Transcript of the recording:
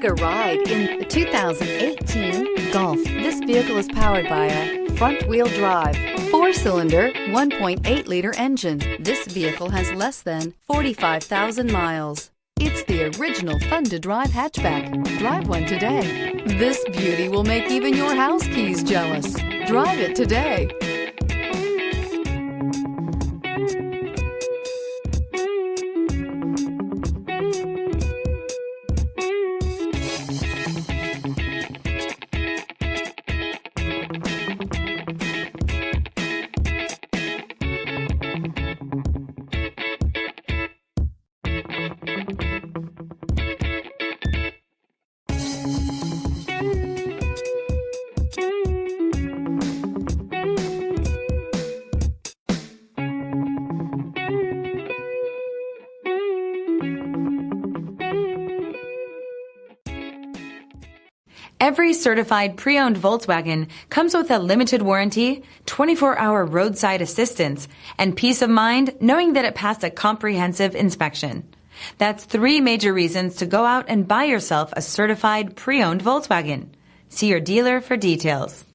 a ride in the 2018 Golf. This vehicle is powered by a front-wheel drive, 4-cylinder, 1.8-liter engine. This vehicle has less than 45,000 miles. It's the original fun-to-drive hatchback. Drive one today. This beauty will make even your house keys jealous. Drive it today. Every certified pre-owned Volkswagen comes with a limited warranty, 24-hour roadside assistance, and peace of mind knowing that it passed a comprehensive inspection. That's 3 major reasons to go out and buy yourself a certified pre-owned Volkswagen. See your dealer for details.